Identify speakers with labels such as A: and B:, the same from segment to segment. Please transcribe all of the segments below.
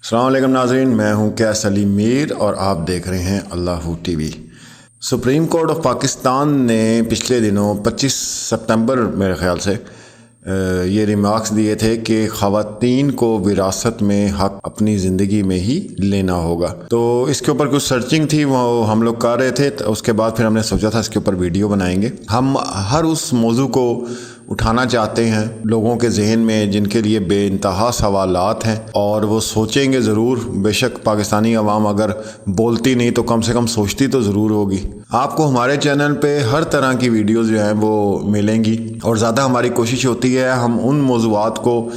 A: السلام علیکم ناظرین، میں ہوں قیس علی میر اور آپ دیکھ رہے ہیں اللہ ٹی وی۔ سپریم کورٹ آف پاکستان نے پچھلے دنوں 25 سپتمبر میرے خیال سے یہ ریمارکس دیے تھے کہ خواتین کو وراثت میں حق اپنی زندگی میں ہی لینا ہوگا۔ تو اس کے اوپر کچھ سرچنگ تھی، وہ ہم لوگ کر رہے تھے، اس کے بعد پھر ہم نے سوچا تھا اس کے اوپر ویڈیو بنائیں گے۔ ہم ہر اس موضوع کو اٹھانا چاہتے ہیں لوگوں کے ذہن میں جن کے لیے بے انتہا سوالات ہیں، اور وہ سوچیں گے ضرور۔ بے شک پاکستانی عوام اگر بولتی نہیں تو کم سے کم سوچتی تو ضرور ہوگی۔ آپ کو ہمارے چینل پہ ہر طرح کی ویڈیوز جو ہیں وہ ملیں گی، اور زیادہ ہماری کوشش ہوتی ہے ہم ان موضوعات کو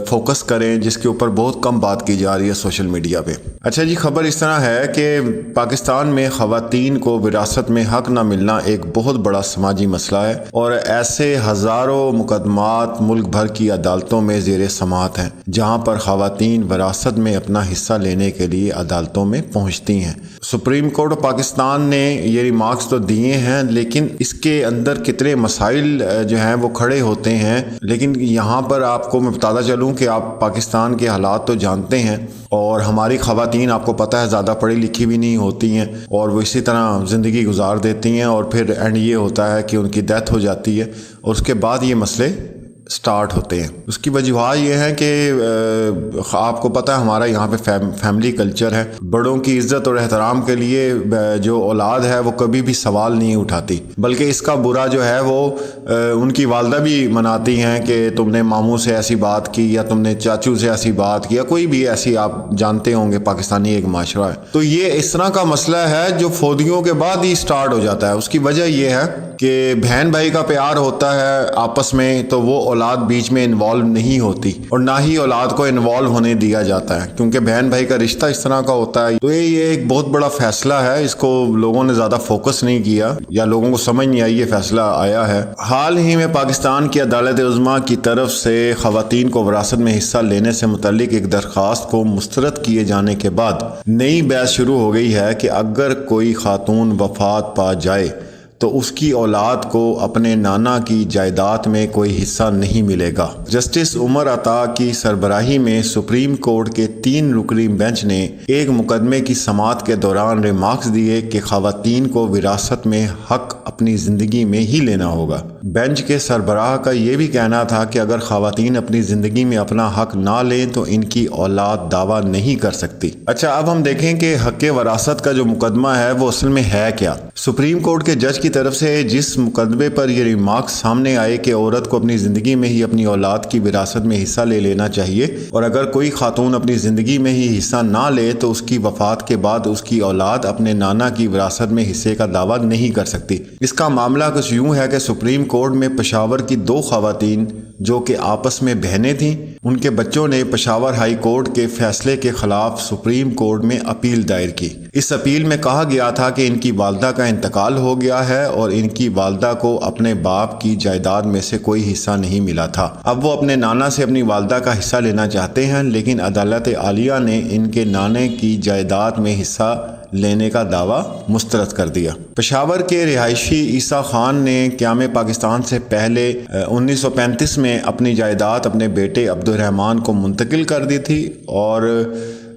A: فوکس کریں جس کے اوپر بہت کم بات کی جا رہی ہے سوشل میڈیا پہ۔ اچھا جی، خبر اس طرح ہے کہ پاکستان میں خواتین کو وراثت میں حق نہ ملنا ایک بہت بڑا سماجی مسئلہ ہے، اور ایسے ہزاروں مقدمات ملک بھر کی عدالتوں میں زیر سماعت ہیں جہاں پر خواتین وراثت میں اپنا حصہ لینے کے لیے عدالتوں میں پہنچتی ہیں۔ سپریم کورٹ آف پاکستان نے یہ ریمارکس تو دیے ہیں، لیکن اس کے اندر کتنے مسائل جو ہیں وہ کھڑے ہوتے ہیں۔ لیکن یہاں پر آپ کو میں بتاتا چلوں کہ آپ پاکستان کے حالات تو جانتے ہیں، اور ہماری خواتین آپ کو پتہ ہے زیادہ پڑھی لکھی بھی نہیں ہوتی ہیں، اور وہ اسی طرح زندگی گزار دیتی ہیں، اور پھر اینڈ یہ ہوتا ہے کہ ان کی ڈیتھ ہو جاتی ہے، اور اس کے بعد یہ مسئلے سٹارٹ ہوتے ہیں۔ اس کی وجوہات یہ ہیں کہ آپ کو پتہ ہے ہمارا یہاں پہ فیملی کلچر ہے۔ بڑوں کی عزت اور احترام کے لیے جو اولاد ہے وہ کبھی بھی سوال نہیں اٹھاتی، بلکہ اس کا برا جو ہے وہ ان کی والدہ بھی مناتی ہیں کہ تم نے ماموں سے ایسی بات کی، یا تم نے چاچو سے ایسی بات کی، یا کوئی بھی ایسی، آپ جانتے ہوں گے پاکستانی ایک معاشرہ ہے۔ تو یہ اس طرح کا مسئلہ ہے جو فوتگیوں کے بعد ہی سٹارٹ ہو جاتا ہے۔ اس کی وجہ یہ ہے کہ بہن بھائی کا پیار ہوتا ہے آپس میں، تو وہ اولاد بیچ میں انوالو نہیں ہوتی، اور نہ ہی اولاد کو انوالو ہونے دیا جاتا ہے، کیونکہ بہن بھائی کا رشتہ اس طرح کا ہوتا ہے۔ تو یہ ایک بہت بڑا فیصلہ ہے، اس کو لوگوں نے زیادہ فوکس نہیں کیا، یا لوگوں کو سمجھ نہیں آئی یہ فیصلہ آیا ہے۔ حال ہی میں پاکستان کی عدالت عظمیٰ کی طرف سے خواتین کو وراثت میں حصہ لینے سے متعلق ایک درخواست کو مسترد کیے جانے کے بعد نئی بحث شروع ہو گئی ہے کہ اگر کوئی خاتون وفات پا جائے تو اس کی اولاد کو اپنے نانا کی جائیداد میں کوئی حصہ نہیں ملے گا۔ جسٹس عمر عطا کی سربراہی میں سپریم کورٹ کے 3 رکنی بینچ نے ایک مقدمے کی سماعت کے دوران ریمارکس دیے کہ خواتین کو وراثت میں حق اپنی زندگی میں ہی لینا ہوگا۔ بینچ کے سربراہ کا یہ بھی کہنا تھا کہ اگر خواتین اپنی زندگی میں اپنا حق نہ لیں تو ان کی اولاد دعویٰ نہیں کر سکتی۔ اچھا، اب ہم دیکھیں کہ حق وراثت کا جو مقدمہ ہے وہ اصل میں ہے کیا۔ سپریم کورٹ کے جج کی طرف سے جس مقدمے پر یہ ریمارکس سامنے آئے کہ عورت کو اپنی زندگی میں ہی اپنی اولاد کی وراثت میں حصہ لے لینا چاہیے، اور اگر کوئی خاتون اپنی زندگی میں ہی حصہ نہ لے تو اس کی وفات کے بعد اس کی اولاد اپنے نانا کی وراثت میں حصے کا دعویٰ نہیں کر سکتی۔ اس کا معاملہ کچھ یوں ہے کہ سپریم کورٹ میں پشاور کی 2 خواتین جو کہ آپس میں بہنیں تھیں، ان کے بچوں نے پشاور ہائی کورٹ کے فیصلے کے خلاف سپریم کورٹ میں اپیل دائر کی۔ اس اپیل میں کہا گیا تھا کہ ان کی والدہ کا انتقال ہو گیا ہے اور ان کی والدہ کو اپنے باپ کی جائیداد میں سے کوئی حصہ نہیں ملا تھا۔ اب وہ اپنے نانا سے اپنی والدہ کا حصہ لینا چاہتے ہیں، لیکن عدالت عالیہ نے ان کے نانے کی جائیداد میں حصہ لینے کا دعویٰ مسترد کر دیا۔ پشاور کے رہائشی عیسیٰ خان نے قیام پاکستان سے پہلے 1935 میں اپنی جائیداد اپنے بیٹے عبد الرحمان کو منتقل کر دی تھی، اور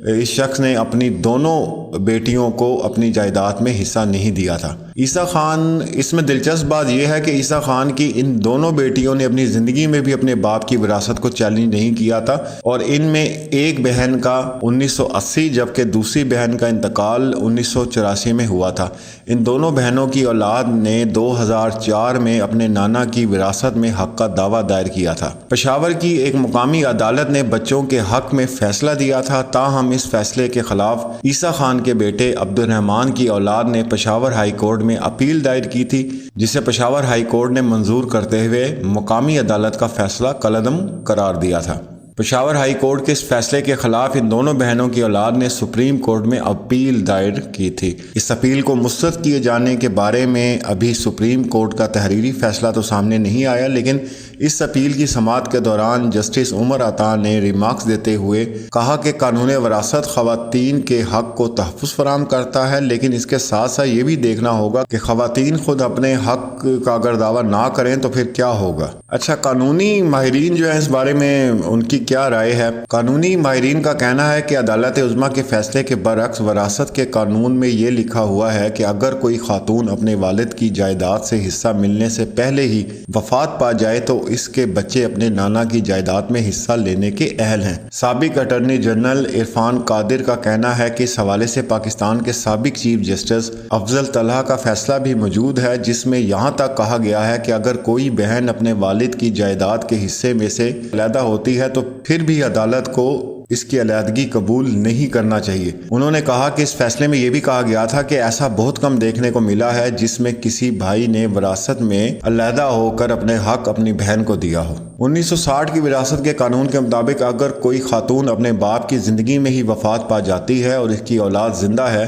A: اس شخص نے اپنی دونوں بیٹیوں کو اپنی جائیداد میں حصہ نہیں دیا تھا۔ عیسیٰ خان، اس میں دلچسپ بات یہ ہے کہ عیسیٰ خان کی ان دونوں بیٹیوں نے اپنی زندگی میں بھی اپنے باپ کی وراثت کو چیلنج نہیں کیا تھا، اور ان میں ایک بہن کا 1980 جبکہ دوسری بہن کا انتقال 1984 میں ہوا تھا۔ ان دونوں بہنوں کی اولاد نے 2004 میں اپنے نانا کی وراثت میں حق کا دعویٰ دائر کیا تھا۔ پشاور کی ایک مقامی عدالت نے بچوں کے حق میں فیصلہ دیا تھا، تاہم اس فیصلے کے خلاف عیسیٰ خان کے بیٹے عبد الرحمان کی اولاد نے پشاور ہائی کورٹ میں اپیل دائر کی تھی، جسے پشاور ہائی کورٹ نے منظور کرتے ہوئے مقامی عدالت کا فیصلہ کالعدم قرار دیا تھا۔ پشاور ہائی کورٹ کے اس فیصلے کے خلاف ان دونوں بہنوں کی اولاد نے سپریم کورٹ میں اپیل دائر کی تھی۔ اس اپیل کو مسترد کیے جانے کے بارے میں ابھی سپریم کورٹ کا تحریری فیصلہ تو سامنے نہیں آیا، لیکن اس اپیل کی سماعت کے دوران جسٹس عمر عطا نے ریمارکس دیتے ہوئے کہا کہ قانون وراثت خواتین کے حق کو تحفظ فراہم کرتا ہے، لیکن اس کے ساتھ ساتھ یہ بھی دیکھنا ہوگا کہ خواتین خود اپنے حق کا اگر دعویٰ نہ کریں تو پھر کیا ہوگا۔ اچھا، قانونی ماہرین جو ہیں اس بارے میں ان کی کیا رائے ہے؟ قانونی ماہرین کا کہنا ہے کہ عدالت عظمیٰ کے فیصلے کے برعکس وراثت کے قانون میں یہ لکھا ہوا ہے کہ اگر کوئی خاتون اپنے والد کی جائیداد سے حصہ ملنے سے پہلے ہی وفات پا جائے تو اس کے بچے اپنے نانا کی جائیداد میں حصہ لینے کے اہل ہیں۔ سابق اٹارنی جنرل عرفان قادر کا کہنا ہے کہ اس حوالے سے پاکستان کے سابق چیف جسٹس افضل طلحہ کا فیصلہ بھی موجود ہے، جس میں یہاں تک کہا گیا ہے کہ اگر کوئی بہن اپنے والد کی جائیداد کے حصے میں سے علیحدہ ہوتی ہے تو پھر بھی عدالت کو اس کی علیحدگی قبول نہیں کرنا چاہیے۔ انہوں نے کہا کہ اس فیصلے میں یہ بھی کہا گیا تھا کہ ایسا بہت کم دیکھنے کو ملا ہے جس میں کسی بھائی نے وراثت میں علیحدہ ہو کر اپنے حق اپنی بہن کو دیا ہو۔ 1960 کی وراثت کے قانون کے مطابق اگر کوئی خاتون اپنے باپ کی زندگی میں ہی وفات پا جاتی ہے اور اس کی اولاد زندہ ہے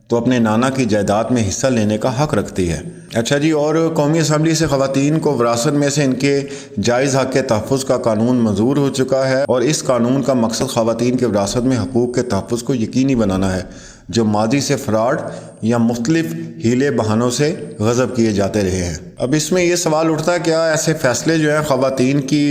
A: تو اپنے نانا کی جائیداد میں حصہ لینے کا حق رکھتی ہے۔ اچھا جی، اور قومی اسمبلی سے خواتین کو وراثت میں سے ان کے جائز حق کے تحفظ کا قانون منظور ہو چکا ہے، اور اس قانون کا مقصد خواتین کے وراثت میں حقوق کے تحفظ کو یقینی بنانا ہے جو ماضی سے فراڈ یا مختلف ہیلے بہانوں سے غصب کیے جاتے رہے ہیں۔ اب اس میں یہ سوال اٹھتا ہے کیا ایسے فیصلے جو ہیں خواتین کی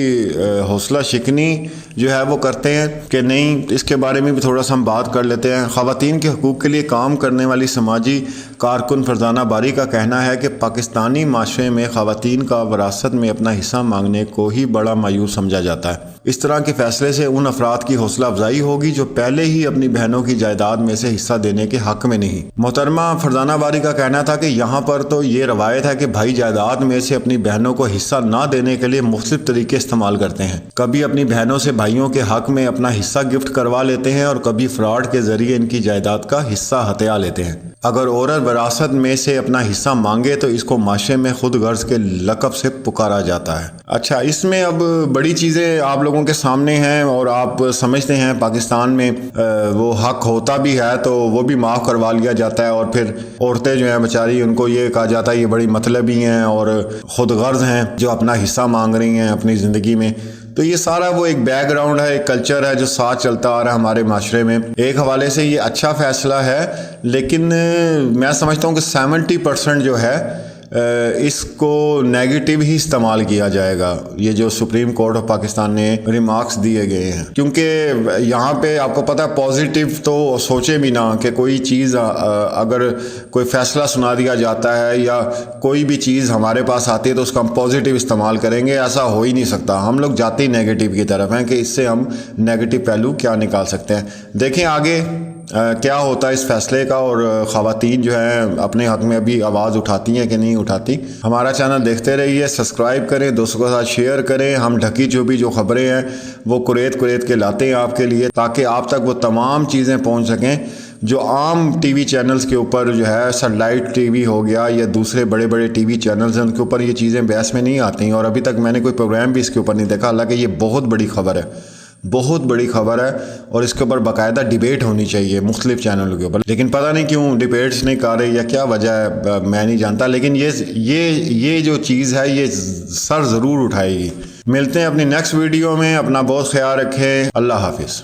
A: حوصلہ شکنی جو ہے وہ کرتے ہیں کہ نہیں؟ اس کے بارے میں بھی تھوڑا سا ہم بات کر لیتے ہیں۔ خواتین کے حقوق کے لیے کام کرنے والی سماجی کارکن فرزانہ باری کا کہنا ہے کہ پاکستانی معاشرے میں خواتین کا وراثت میں اپنا حصہ مانگنے کو ہی بڑا مایوس سمجھا جاتا ہے۔ اس طرح کے فیصلے سے ان افراد کی حوصلہ افزائی ہوگی جو پہلے ہی اپنی بہنوں کی جائیداد میں سے حصہ دینے کے حق میں نہیں۔ محترمہ فرزانہ باری کا کہنا تھا کہ یہاں پر تو یہ روایت ہے کہ بھائی جائیداد میں سے اپنی بہنوں کو حصہ نہ دینے کے لیے مختلف طریقے استعمال کرتے ہیں۔ کبھی اپنی بہنوں سے بھائیوں کے حق میں اپنا حصہ گفٹ کروا لیتے ہیں اور کبھی فراڈ کے ذریعے ان کی جائیداد کا حصہ ہتھیا لیتے ہیں۔ اگر عورت وراثت میں سے اپنا حصہ مانگے تو اس کو معاشرے میں خود غرض کے لقب سے پکارا جاتا ہے۔ اچھا، اس میں اب بڑی چیزیں آپ لوگوں کے سامنے ہیں اور آپ سمجھتے ہیں پاکستان میں وہ حق ہوتا بھی ہے تو وہ بھی معاف کروا لیا جاتا ہے، اور پھر عورتیں جو ہیں بیچاری ان کو یہ کہا جاتا ہے یہ بڑی مطلبی ہیں اور خود غرض ہیں جو اپنا حصہ مانگ رہی ہیں اپنی زندگی میں۔ تو یہ سارا وہ ایک بیک گراؤنڈ ہے، ایک کلچر ہے جو ساتھ چلتا آ رہا ہے ہمارے معاشرے میں۔ ایک حوالے سے یہ اچھا فیصلہ ہے، لیکن میں سمجھتا ہوں کہ 70% جو ہے اس کو نیگیٹو ہی استعمال کیا جائے گا، یہ جو سپریم کورٹ آف پاکستان نے ریمارکس دیے گئے ہیں، کیونکہ یہاں پہ آپ کو پتہ ہے پازیٹیو تو سوچے بھی نہ کہ کوئی چیز اگر کوئی فیصلہ سنا دیا جاتا ہے یا کوئی بھی چیز ہمارے پاس آتی ہے تو اس کا ہم پازیٹیو استعمال کریں گے، ایسا ہو ہی نہیں سکتا۔ ہم لوگ جاتے ہی نیگیٹو کی طرف ہیں کہ اس سے ہم نیگیٹو پہلو کیا نکال سکتے ہیں۔ دیکھیں آگے کیا ہوتا ہے اس فیصلے کا، اور خواتین جو ہیں اپنے حق میں ابھی آواز اٹھاتی ہیں کہ نہیں اٹھاتی۔ ہمارا چینل دیکھتے رہیے، سبسکرائب کریں، دوستوں کے ساتھ شیئر کریں۔ ہم ڈھکی چھپی جو خبریں ہیں وہ قریت کے لاتے ہیں آپ کے لیے، تاکہ آپ تک وہ تمام چیزیں پہنچ سکیں جو عام ٹی وی چینلز کے اوپر جو ہے، سیٹلائٹ ٹی وی ہو گیا یا دوسرے بڑے بڑے ٹی وی چینلز ہیں، ان کے اوپر یہ چیزیں بحث میں نہیں آتی ہیں، اور ابھی تک میں نے کوئی پروگرام بھی اس کے اوپر نہیں دیکھا۔ حالانکہ یہ بہت بڑی خبر ہے، بہت بڑی خبر ہے، اور اس کے اوپر باقاعدہ ڈیبیٹ ہونی چاہیے مختلف چینلوں کے اوپر، لیکن پتہ نہیں کیوں ڈیبیٹس نہیں کر رہے یا کیا وجہ ہے میں نہیں جانتا، لیکن یہ جو چیز ہے یہ سر ضرور اٹھائے گی۔ ملتے ہیں اپنی نیکسٹ ویڈیو میں، اپنا بہت خیال رکھیں، اللہ حافظ۔